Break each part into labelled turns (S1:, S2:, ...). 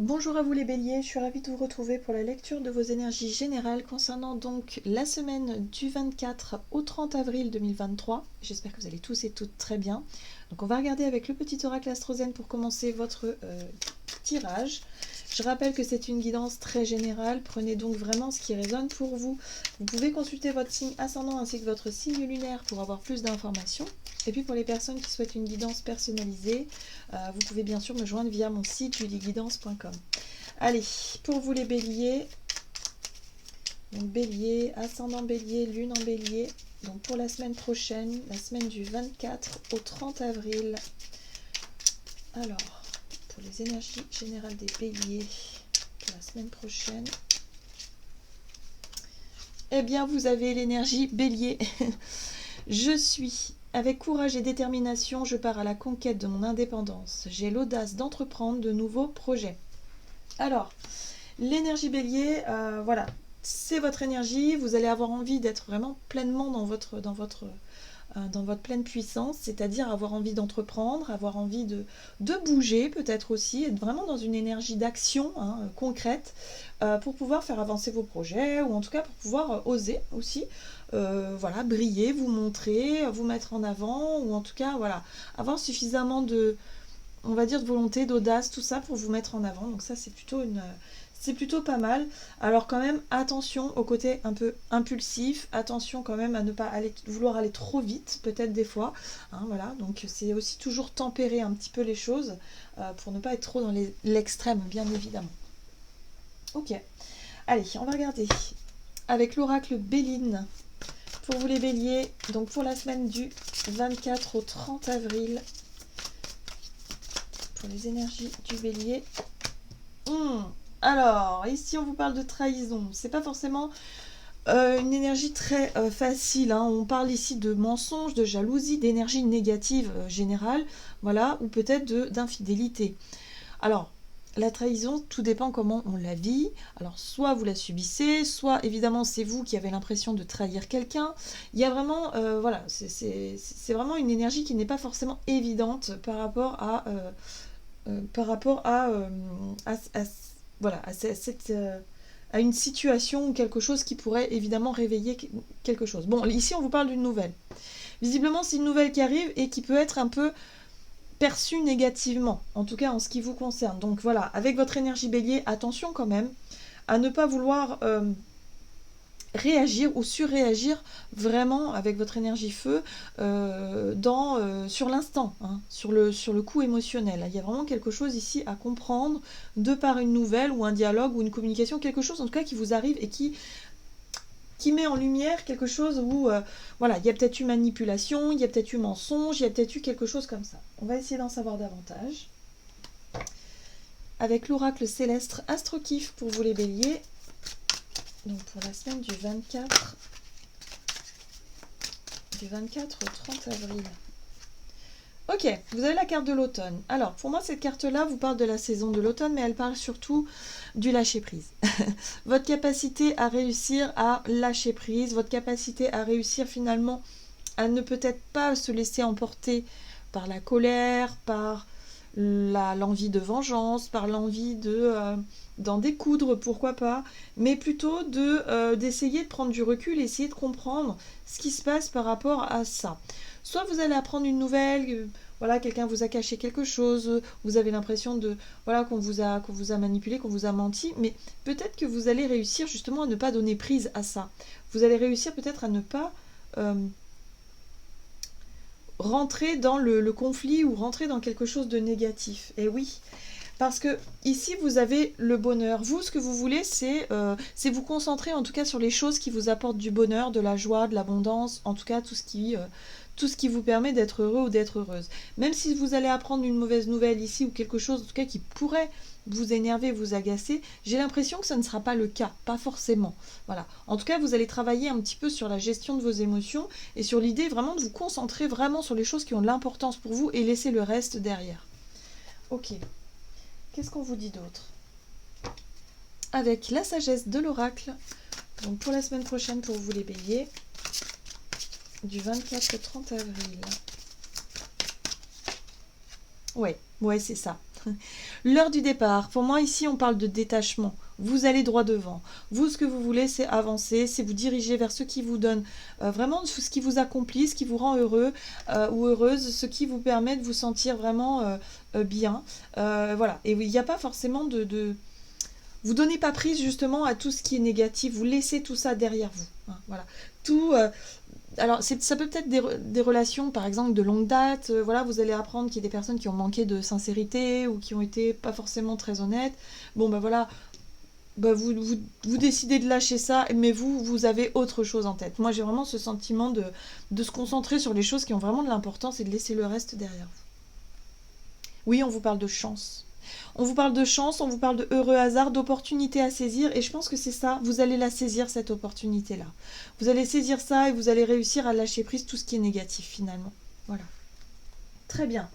S1: Bonjour à vous les béliers, je suis ravie de vous retrouver pour la lecture de vos énergies générales concernant donc la semaine du 24 au 30 avril 2023. J'espère que vous allez tous et toutes très bien. Donc on va regarder avec le petit oracle astrozène pour commencer votre tirage. Je rappelle que c'est une guidance très générale, prenez donc vraiment ce qui résonne pour vous. Vous pouvez consulter votre signe ascendant ainsi que votre signe lunaire pour avoir plus d'informations. Et puis pour les personnes qui souhaitent une guidance personnalisée, vous pouvez bien sûr me joindre via mon site julieguidance.com. Allez, pour vous les béliers, donc bélier, ascendant bélier, lune en bélier, donc pour la semaine prochaine, la semaine du 24 au 30 avril. Alors, pour les énergies générales des béliers, pour la semaine prochaine, eh bien vous avez l'énergie bélier. Je suis avec courage et détermination, je pars à la conquête de mon indépendance. J'ai l'audace d'entreprendre de nouveaux projets. Alors, l'énergie bélier, voilà, c'est votre énergie. Vous allez avoir envie d'être vraiment pleinement dans votre pleine puissance, c'est-à-dire avoir envie d'entreprendre, avoir envie de bouger peut-être aussi, être vraiment dans une énergie d'action concrète pour pouvoir faire avancer vos projets ou en tout cas pour pouvoir oser aussi. Voilà, briller, vous montrer, vous mettre en avant, ou en tout cas, voilà, avoir suffisamment de, on va dire, de volonté, d'audace, tout ça pour vous mettre en avant. Donc ça, c'est plutôt pas mal. Alors quand même, attention au côté un peu impulsif, attention quand même à ne pas vouloir aller trop vite, peut-être des fois. Voilà, donc c'est aussi toujours tempérer un petit peu les choses pour ne pas être trop dans l'extrême, bien évidemment. Ok, allez, on va regarder avec l'oracle Béline. Pour vous les béliers, donc pour la semaine du 24 au 30 avril, pour les énergies du bélier. Alors, ici on vous parle de trahison. C'est pas forcément une énergie très facile. On parle ici de mensonge, de jalousie, d'énergie négative générale, voilà, ou peut-être d'infidélité. Alors, la trahison, tout dépend comment on la vit. Alors, soit vous la subissez, soit évidemment c'est vous qui avez l'impression de trahir quelqu'un. Il y a vraiment, voilà, c'est vraiment une énergie qui n'est pas forcément évidente par rapport à, voilà, à une situation ou quelque chose qui pourrait évidemment réveiller quelque chose. Bon, ici on vous parle d'une nouvelle. Visiblement, c'est une nouvelle qui arrive et qui peut être un peu perçu négativement, en tout cas en ce qui vous concerne. Donc voilà, avec votre énergie bélier, attention quand même à ne pas vouloir réagir ou surréagir vraiment avec votre énergie feu sur l'instant, sur le coup émotionnel. Il y a vraiment quelque chose ici à comprendre de par une nouvelle ou un dialogue ou une communication, quelque chose en tout cas qui vous arrive et qui met en lumière quelque chose où, voilà, il y a peut-être eu manipulation, il y a peut-être eu mensonge, il y a peut-être eu quelque chose comme ça. On va essayer d'en savoir davantage. Avec l'oracle céleste Astrokif pour vous les béliers, donc pour la semaine du 24 au 30 avril. Ok, vous avez la carte de l'automne. Alors, pour moi, cette carte-là vous parle de la saison de l'automne, mais elle parle surtout du lâcher-prise. Votre capacité à réussir à lâcher prise, votre capacité à réussir finalement à ne peut-être pas se laisser emporter par la colère, par l'envie de vengeance, par l'envie d'en découdre, pourquoi pas, mais plutôt d'essayer de prendre du recul, essayer de comprendre ce qui se passe par rapport à ça. Soit vous allez apprendre une nouvelle, voilà, quelqu'un vous a caché quelque chose, vous avez l'impression voilà, qu'on vous a manipulé, qu'on vous a menti, mais peut-être que vous allez réussir justement à ne pas donner prise à ça. Vous allez réussir peut-être à ne pas rentrer dans le conflit ou rentrer dans quelque chose de négatif. Et oui, parce que ici vous avez le bonheur. Vous, ce que vous voulez, c'est vous concentrer en tout cas sur les choses qui vous apportent du bonheur, de la joie, de l'abondance, en tout cas tout ce qui vous permet d'être heureux ou d'être heureuse. Même si vous allez apprendre une mauvaise nouvelle ici ou quelque chose en tout cas qui pourrait vous énerver, vous agacer, j'ai l'impression que ça ne sera pas le cas, pas forcément. Voilà. En tout cas, vous allez travailler un petit peu sur la gestion de vos émotions et sur l'idée vraiment de vous concentrer vraiment sur les choses qui ont de l'importance pour vous et laisser le reste derrière. Ok. Qu'est-ce qu'on vous dit d'autre? Avec la sagesse de l'oracle, donc pour la semaine prochaine pour vous les béliers, du 24 au 30 avril. Ouais, c'est ça. L'heure du départ, pour moi ici on parle de détachement. Vous allez droit devant. Vous, ce que vous voulez, c'est avancer, c'est vous diriger vers ce qui vous donne vraiment ce qui vous accomplit, ce qui vous rend heureux ou heureuse, ce qui vous permet de vous sentir vraiment bien. Voilà. Et il n'y a pas forcément vous donnez pas prise justement à tout ce qui est négatif. Vous laissez tout ça derrière vous. Hein, voilà. Tout. Alors, ça peut être des relations, par exemple, de longue date. Voilà, vous allez apprendre qu'il y a des personnes qui ont manqué de sincérité ou qui ont été pas forcément très honnêtes. Bon, ben voilà, vous décidez de lâcher ça, mais vous avez autre chose en tête. Moi, j'ai vraiment ce sentiment de se concentrer sur les choses qui ont vraiment de l'importance et de laisser le reste derrière vous. Oui, on vous parle de chance. On vous parle de chance, on vous parle de heureux hasard, d'opportunité à saisir, et je pense que c'est ça, vous allez la saisir, cette opportunité-là. Vous allez saisir ça et vous allez réussir à lâcher prise tout ce qui est négatif, finalement. Voilà. Très bien.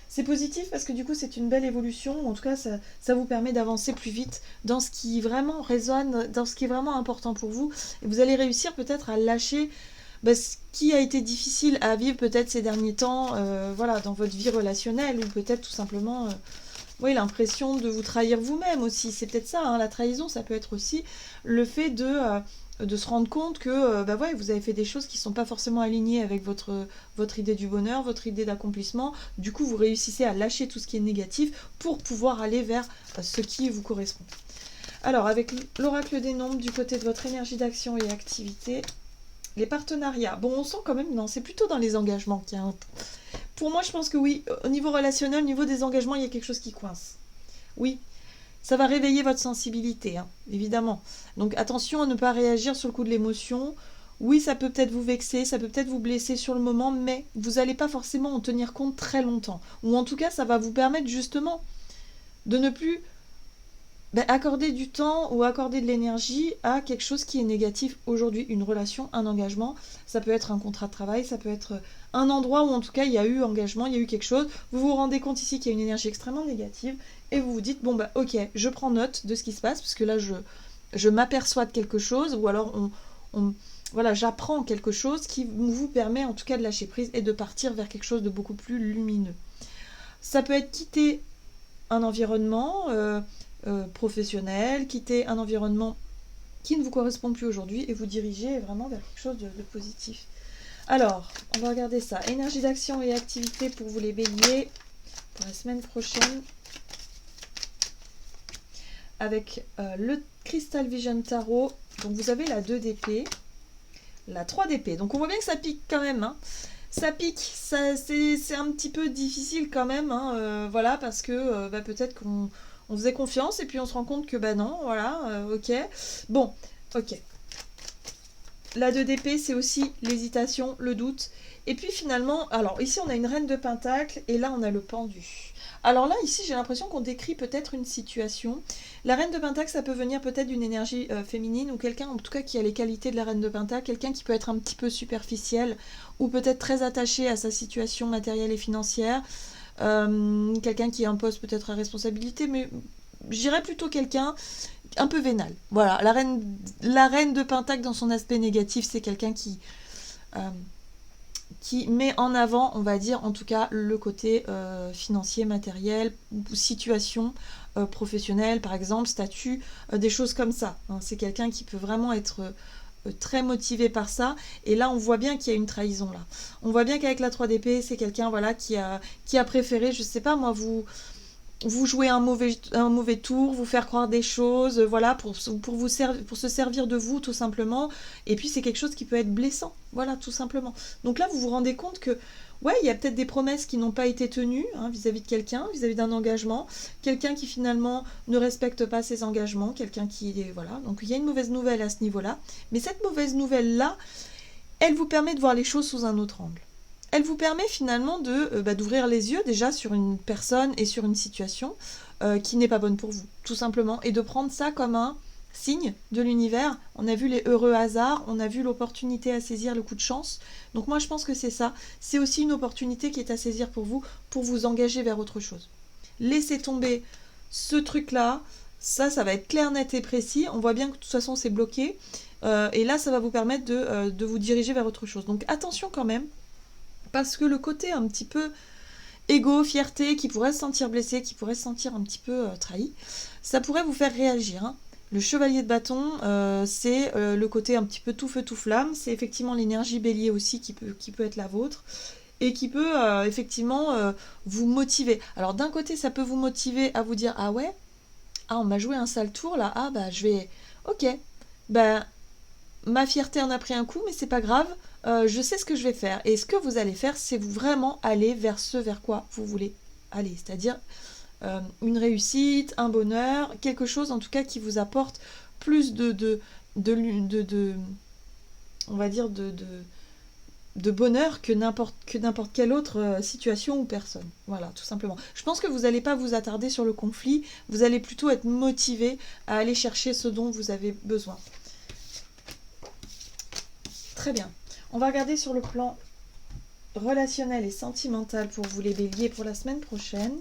S1: C'est positif parce que du coup, c'est une belle évolution, en tout cas, ça vous permet d'avancer plus vite dans ce qui vraiment résonne, dans ce qui est vraiment important pour vous, et vous allez réussir peut-être à lâcher ce qui a été difficile à vivre peut-être ces derniers temps, voilà, dans votre vie relationnelle, ou peut-être tout simplement... oui, l'impression de vous trahir vous-même aussi, c'est peut-être ça, hein, la trahison, ça peut être aussi le fait de se rendre compte que ouais, vous avez fait des choses qui ne sont pas forcément alignées avec votre idée du bonheur, votre idée d'accomplissement. Du coup, vous réussissez à lâcher tout ce qui est négatif pour pouvoir aller vers ce qui vous correspond. Alors, avec l'oracle des nombres du côté de votre énergie d'action et activité, les partenariats. Bon, on sent quand même, non, c'est plutôt dans les engagements qu'il y a un... Pour moi, je pense que oui, au niveau relationnel, au niveau des engagements, il y a quelque chose qui coince. Oui, ça va réveiller votre sensibilité, hein, évidemment. Donc attention à ne pas réagir sur le coup de l'émotion. Oui, ça peut peut-être vous vexer, ça peut peut-être vous blesser sur le moment, mais vous n'allez pas forcément en tenir compte très longtemps. Ou en tout cas, ça va vous permettre justement de ne plus accorder du temps ou accorder de l'énergie à quelque chose qui est négatif aujourd'hui. Une relation, un engagement, ça peut être un contrat de travail, ça peut être un endroit où en tout cas il y a eu engagement, il y a eu quelque chose. Vous vous rendez compte ici qu'il y a une énergie extrêmement négative et vous vous dites, bon ok, je prends note de ce qui se passe parce que là je m'aperçois de quelque chose, ou alors voilà, j'apprends quelque chose qui vous permet en tout cas de lâcher prise et de partir vers quelque chose de beaucoup plus lumineux. Ça peut être quitter un environnement professionnel, quitter un environnement qui ne vous correspond plus aujourd'hui et vous diriger vraiment vers quelque chose de positif. Alors, on va regarder ça. Énergie d'action et activité pour vous les béliers pour la semaine prochaine. Avec le Crystal Vision Tarot. Donc vous avez la 2 d'épée, la 3 d'épée. Donc on voit bien que ça pique quand même, hein. Ça pique, c'est un petit peu difficile quand même, hein, voilà, parce que peut-être qu'on faisait confiance et puis on se rend compte que non, voilà, ok. Bon, ok. La 2 d'épée, c'est aussi l'hésitation, le doute. Et puis finalement, alors ici on a une reine de pentacle et là on a le pendu. Alors là, ici, j'ai l'impression qu'on décrit peut-être une situation. La reine de pentacle, ça peut venir peut-être d'une énergie féminine ou quelqu'un, en tout cas, qui a les qualités de la reine de pentacle, quelqu'un qui peut être un petit peu superficiel ou peut-être très attaché à sa situation matérielle et financière, quelqu'un qui a un poste peut-être à responsabilité, mais j'irais plutôt quelqu'un un peu vénal. Voilà, la reine de pentacle dans son aspect négatif, c'est quelqu'un qui met en avant, on va dire, en tout cas, le côté financier, matériel, situation professionnelle, par exemple, statut, des choses comme ça. Hein. C'est quelqu'un qui peut vraiment être très motivé par ça. Et là, on voit bien qu'il y a une trahison, là. On voit bien qu'avec la 3 d'épée, c'est quelqu'un voilà, qui a préféré, je sais pas moi, vous jouer un mauvais tour, vous faire croire des choses, voilà, pour se servir de vous, tout simplement. Et puis, c'est quelque chose qui peut être blessant, voilà, tout simplement. Donc là, vous vous rendez compte que, ouais, il y a peut-être des promesses qui n'ont pas été tenues, hein, vis-à-vis de quelqu'un, vis-à-vis d'un engagement, quelqu'un qui, finalement, ne respecte pas ses engagements, quelqu'un qui est, voilà. Donc, il y a une mauvaise nouvelle à ce niveau-là. Mais cette mauvaise nouvelle-là, elle vous permet de voir les choses sous un autre angle. Elle vous permet finalement d'ouvrir les yeux déjà sur une personne et sur une situation qui n'est pas bonne pour vous, tout simplement, et de prendre ça comme un signe de l'univers. On a vu les heureux hasards, on a vu l'opportunité à saisir, le coup de chance. Donc moi je pense que c'est ça. C'est aussi une opportunité qui est à saisir pour vous engager vers autre chose. Laissez tomber ce truc-là, ça va être clair, net et précis. On voit bien que de toute façon c'est bloqué. Et là ça va vous permettre de vous diriger vers autre chose. Donc attention quand même. Parce que le côté un petit peu ego, fierté, qui pourrait se sentir blessé, qui pourrait se sentir un petit peu trahi, ça pourrait vous faire réagir. Hein. Le chevalier de bâton, c'est le côté un petit peu tout feu, tout flamme. C'est effectivement l'énergie bélier aussi qui peut être la vôtre et qui peut effectivement vous motiver. Alors d'un côté, ça peut vous motiver à vous dire « Ah ouais, on m'a joué un sale tour là, ah bah je vais... Ok, bah ma fierté en a pris un coup, mais c'est pas grave, je sais ce que je vais faire. Et ce que vous allez faire, c'est vous vraiment aller vers ce vers quoi vous voulez aller, c'est-à-dire une réussite, un bonheur, quelque chose en tout cas qui vous apporte plus on va dire de bonheur que n'importe quelle autre situation ou personne. Voilà, tout simplement. Je pense que vous n'allez pas vous attarder sur le conflit, vous allez plutôt être motivé à aller chercher ce dont vous avez besoin. Très bien. On va regarder sur le plan relationnel et sentimental pour vous les béliers pour la semaine prochaine.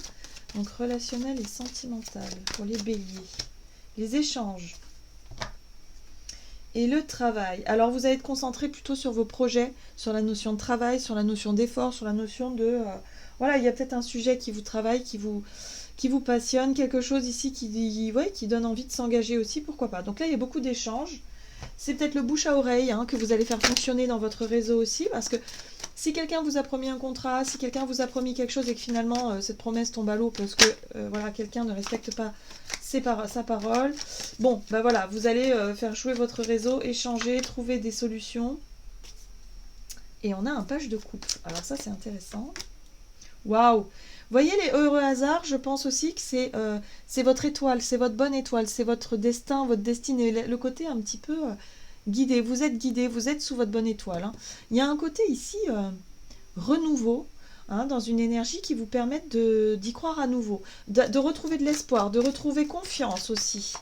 S1: Donc relationnel et sentimental pour les béliers. Les échanges. Et le travail. Alors vous allez être concentré plutôt sur vos projets, sur la notion de travail, sur la notion d'effort, sur la notion de... voilà, il y a peut-être un sujet qui vous travaille, qui vous passionne, quelque chose ici qui donne envie de s'engager aussi, pourquoi pas. Donc là, il y a beaucoup d'échanges. C'est peut-être le bouche à oreille que vous allez faire fonctionner dans votre réseau aussi, parce que si quelqu'un vous a promis un contrat, si quelqu'un vous a promis quelque chose et que finalement cette promesse tombe à l'eau parce que voilà, quelqu'un ne respecte pas sa parole, bon, ben voilà, vous allez faire jouer votre réseau, échanger, trouver des solutions. Et on a un page de coupe. Alors ça, c'est intéressant. Waouh! Voyez les heureux hasards, je pense aussi que c'est votre étoile, c'est votre bonne étoile, c'est votre destin, votre destinée, le côté un petit peu guidé, vous êtes sous votre bonne étoile. Hein. Il y a un côté ici renouveau, dans une énergie qui vous permette d'y croire à nouveau, de retrouver de l'espoir, de retrouver confiance aussi.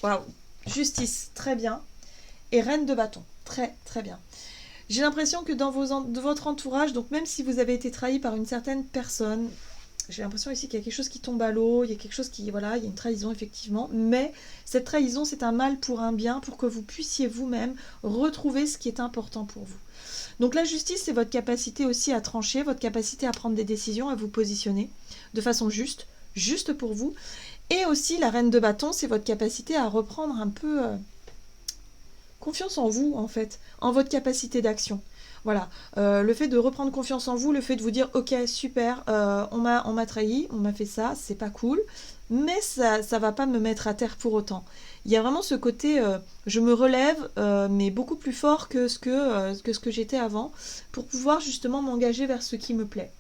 S1: Waouh! Justice, très bien. Et reine de bâton, très très bien. J'ai l'impression que dans votre entourage, donc même si vous avez été trahi par une certaine personne, j'ai l'impression ici qu'il y a quelque chose qui tombe à l'eau, il y a quelque chose qui, voilà, il y a une trahison effectivement, mais cette trahison c'est un mal pour un bien, pour que vous puissiez vous-même retrouver ce qui est important pour vous. Donc la justice c'est votre capacité aussi à trancher, votre capacité à prendre des décisions, à vous positionner de façon juste pour vous, et aussi la reine de bâton c'est votre capacité à reprendre un peu... confiance en vous, en fait, en votre capacité d'action. Voilà, le fait de reprendre confiance en vous, le fait de vous dire « Ok, super, on m'a trahi, on m'a fait ça, c'est pas cool, mais ça va pas me mettre à terre pour autant. » Il y a vraiment ce côté je me relève, mais beaucoup plus fort que ce que j'étais avant, pour pouvoir justement m'engager vers ce qui me plaît.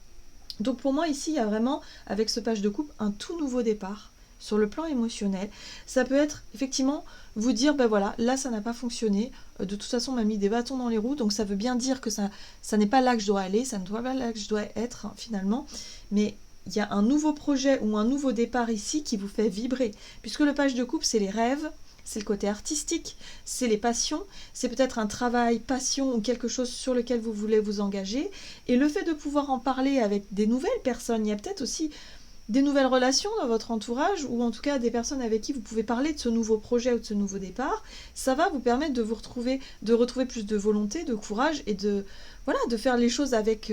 S1: Donc pour moi, ici, il y a vraiment, avec ce page de coupe, un tout nouveau départ. Sur le plan émotionnel, ça peut être effectivement vous dire, ben voilà, là ça n'a pas fonctionné, de toute façon on m'a mis des bâtons dans les roues, donc ça veut bien dire que ça n'est pas là que je dois aller, ça ne doit pas là que je dois être finalement, mais il y a un nouveau projet ou un nouveau départ ici qui vous fait vibrer, puisque le page de coupe c'est les rêves, c'est le côté artistique, c'est les passions, c'est peut-être un travail, passion ou quelque chose sur lequel vous voulez vous engager, et le fait de pouvoir en parler avec des nouvelles personnes, il y a peut-être aussi des nouvelles relations dans votre entourage, ou en tout cas des personnes avec qui vous pouvez parler de ce nouveau projet ou de ce nouveau départ, ça va vous permettre de retrouver plus de volonté, de courage, et de faire les choses avec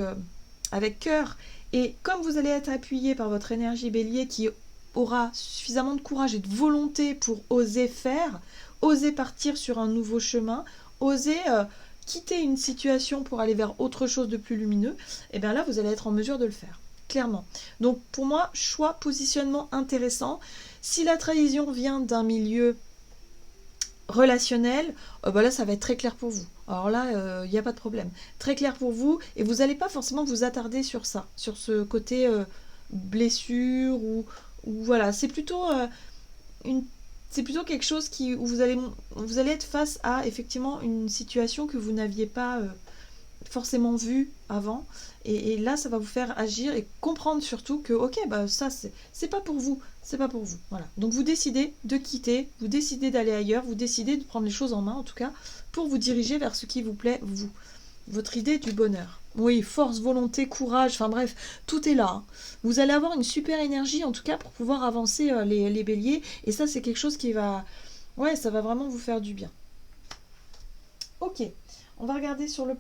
S1: cœur. Et comme vous allez être appuyé par votre énergie bélier qui aura suffisamment de courage et de volonté pour oser faire, oser partir sur un nouveau chemin, oser quitter une situation pour aller vers autre chose de plus lumineux, et bien là vous allez être en mesure de le faire. Clairement. Donc pour moi, choix, positionnement intéressant. Si la trahison vient d'un milieu relationnel, là ça va être très clair pour vous. Alors là, il n'y a pas de problème. Très clair pour vous, et vous n'allez pas forcément vous attarder sur ça, sur ce côté blessure, ou voilà, c'est plutôt quelque chose où vous allez être face à effectivement une situation que vous n'aviez pas forcément vu avant, et là ça va vous faire agir et comprendre surtout que ok, ça c'est pas pour vous, voilà. Donc vous décidez de quitter, vous décidez d'aller ailleurs, vous décidez de prendre les choses en main en tout cas pour vous diriger vers ce qui vous plaît, vous, votre idée du bonheur. Oui, force, volonté, courage, enfin bref, tout est là. Hein. Vous allez avoir une super énergie en tout cas pour pouvoir avancer les béliers, et ça c'est quelque chose qui va, ça va vraiment vous faire du bien. Ok, on va regarder sur le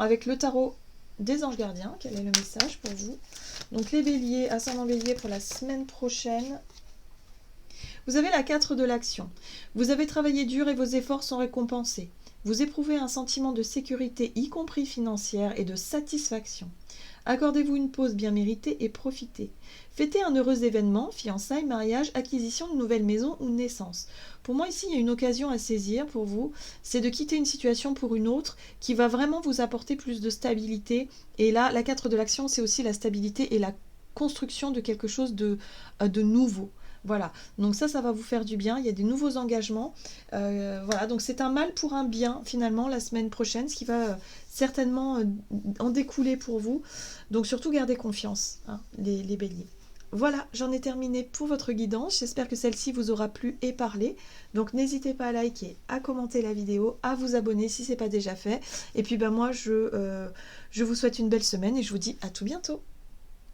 S1: avec le tarot des anges gardiens. Quel est le message pour vous? Donc les béliers, ascendant bélier pour la semaine prochaine. Vous avez la 4 de l'action. Vous avez travaillé dur et vos efforts sont récompensés. Vous éprouvez un sentiment de sécurité, y compris financière, et de satisfaction. Accordez-vous une pause bien méritée et profitez. Fêtez un heureux événement, fiançailles, mariage, acquisition de nouvelle maison ou naissance. Pour moi, ici, il y a une occasion à saisir pour vous, c'est de quitter une situation pour une autre qui va vraiment vous apporter plus de stabilité. Et là, la 4 de l'action, c'est aussi la stabilité et la construction de quelque chose de nouveau. Voilà, donc ça va vous faire du bien, il y a des nouveaux engagements, voilà, donc c'est un mal pour un bien finalement la semaine prochaine, ce qui va certainement en découler pour vous, donc surtout gardez confiance, hein, les béliers. Voilà, j'en ai terminé pour votre guidance, j'espère que celle-ci vous aura plu et parlé, donc n'hésitez pas à liker, à commenter la vidéo, à vous abonner si ce n'est pas déjà fait, et puis moi je vous souhaite une belle semaine et je vous dis à tout bientôt.